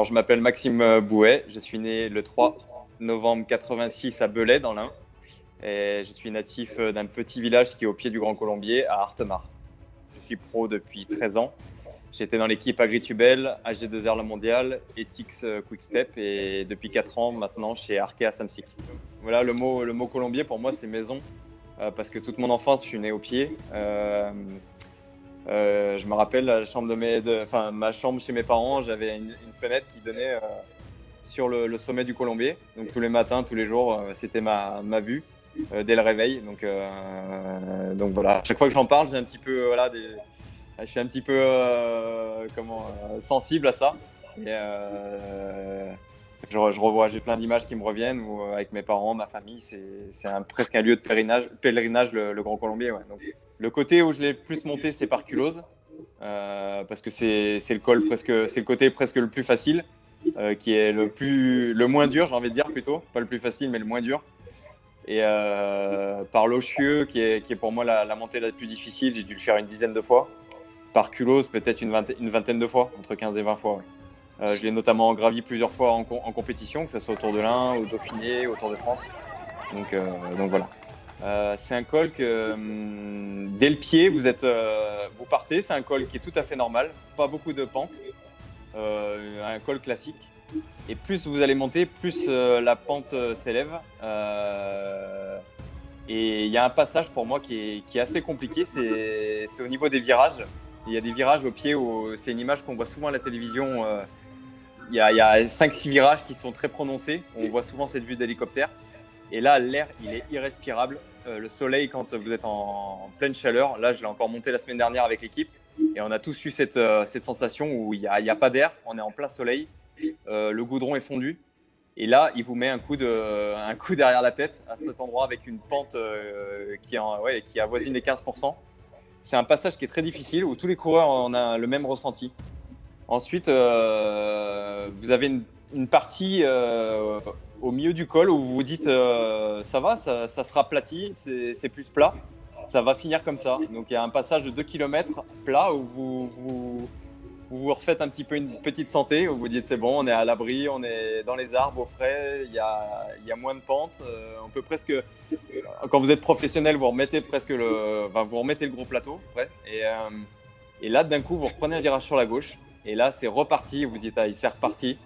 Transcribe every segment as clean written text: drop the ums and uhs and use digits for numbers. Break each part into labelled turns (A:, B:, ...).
A: Alors, je m'appelle Maxime Bouet. Je suis né le 3 novembre 86 à Belay, dans l'Ain. Et je suis natif d'un petit village qui est au pied du Grand Colombier, à Artemar. Je suis pro depuis 13 ans. J'étais dans l'équipe Agritubel, AG2R Le Mondial, Ethics Quickstep et depuis 4 ans maintenant chez Arkea Samsic. Voilà, le mot colombier pour moi c'est maison parce que toute mon enfance je suis né au pied. Je me rappelle ma chambre chez mes parents, j'avais une fenêtre qui donnait sur le sommet du Colombier. Donc tous les matins, tous les jours, c'était ma vue dès le réveil. Donc voilà, à chaque fois que j'en parle, j'ai un petit peu je suis un petit peu sensible à ça. Et je revois, j'ai plein d'images qui me reviennent où, avec mes parents, ma famille, c'est presque un lieu de pèlerinage le Grand Colombier. Ouais. Donc, le côté où je l'ai plus monté, c'est par Culose, parce que c'est le côté presque le plus facile, qui est le moins dur, j'ai envie de dire plutôt, pas le plus facile, mais le moins dur. Et par Lochieux, qui est pour moi la montée la plus difficile, j'ai dû le faire une dizaine de fois. Par Culose, peut-être une vingtaine de fois, entre 15 et 20 fois. Ouais. Je l'ai notamment gravi plusieurs fois en compétition, que ce soit au Tour de l'Ain, au Dauphiné, au Tour de France. Donc voilà. C'est un col que dès le pied, vous partez. C'est un col qui est tout à fait normal, pas beaucoup de pente, un col classique. Et plus vous allez monter, plus la pente s'élève. Et il y a un passage pour moi qui est assez compliqué, c'est au niveau des virages. Il y a des virages au pied où c'est une image qu'on voit souvent à la télévision. Il y a 5-6 virages qui sont très prononcés. On voit souvent cette vue d'hélicoptère. Et là, l'air, il est irrespirable. Le soleil, quand vous êtes en pleine chaleur, là, je l'ai encore monté la semaine dernière avec l'équipe. Et on a tous eu cette sensation où il n'y a pas d'air. On est en plein soleil. Le goudron est fondu. Et là, il vous met un coup derrière la tête à cet endroit avec une pente qui avoisine les 15%. C'est un passage qui est très difficile où tous les coureurs en ont le même ressenti. Ensuite, vous avez une partie au milieu du col où vous vous dites ça va, ça sera aplati, c'est plus plat, ça va finir comme ça. Donc il y a un passage de 2 km plat où vous refaites un petit peu une petite santé, où vous dites c'est bon, on est à l'abri, on est dans les arbres au frais, il y a moins de pente. On peut presque, quand vous êtes professionnel, vous remettez le gros plateau. Ouais, et là, d'un coup, vous reprenez un virage sur la gauche. Et là, c'est reparti. Vous dites, il s'est reparti.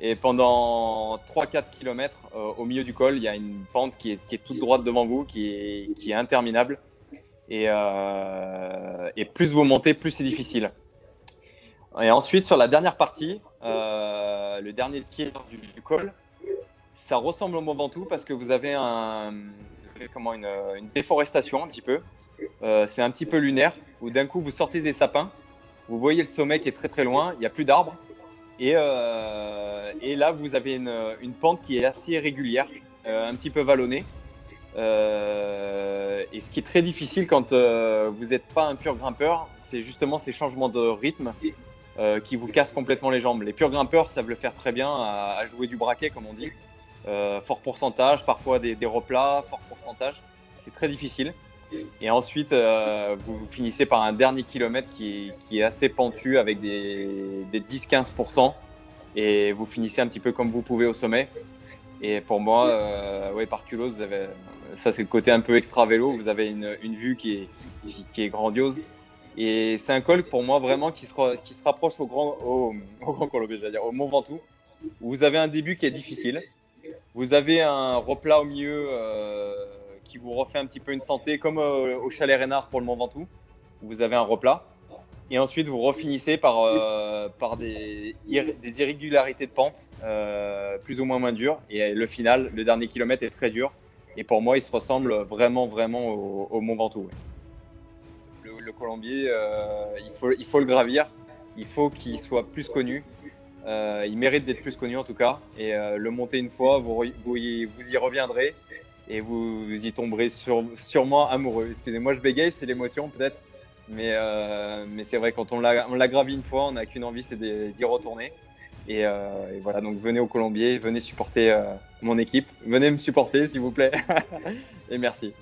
A: Et pendant 3-4 km, au milieu du col, il y a une pente qui est toute droite devant vous, qui est interminable. Et plus vous montez, plus c'est difficile. Et ensuite, sur la dernière partie, le dernier tiers du col, ça ressemble au Mont Ventoux parce que vous avez une déforestation un petit peu. C'est un petit peu lunaire, où d'un coup, vous sortez des sapins, vous voyez le sommet qui est très très loin, il n'y a plus d'arbres. Et là, vous avez une pente qui est assez irrégulière, un petit peu vallonnée. Et ce qui est très difficile quand vous n'êtes pas un pur grimpeur, c'est justement ces changements de rythme qui vous cassent complètement les jambes. Les purs grimpeurs savent le faire très bien à jouer du braquet, comme on dit. Fort pourcentage, parfois des replats, fort pourcentage. C'est très difficile. Et ensuite, vous finissez par un dernier kilomètre qui est assez pentu avec des 10-15%. Et vous finissez un petit peu comme vous pouvez au sommet. Et pour moi, par Culose, ça c'est le côté un peu extra vélo. Vous avez une vue qui est grandiose. Et c'est un col pour moi vraiment qui se rapproche au Grand Colombier, j'allais dire, au Mont Ventoux, où vous avez un début qui est difficile. Vous avez un replat au milieu qui vous refait un petit peu une santé, comme au Chalet Reynard pour le Mont Ventoux, où vous avez un replat. Et ensuite, vous refinissez par des irrégularités de pente, plus ou moins dures. Et le final, le dernier kilomètre est très dur. Et pour moi, il se ressemble vraiment, vraiment au Mont Ventoux. Ouais. Le Colombier, il faut le gravir. Il faut qu'il soit plus connu. Il mérite d'être plus connu en tout cas. Et le monter une fois, vous y reviendrez. Et vous y tomberez sûrement amoureux. Excusez-moi, je bégaye, c'est l'émotion peut-être. Mais c'est vrai, quand on l'a gravi une fois, on n'a qu'une envie, c'est d'y retourner. Et voilà, donc venez au Colombier, venez supporter mon équipe. Venez me supporter, s'il vous plaît. Et merci.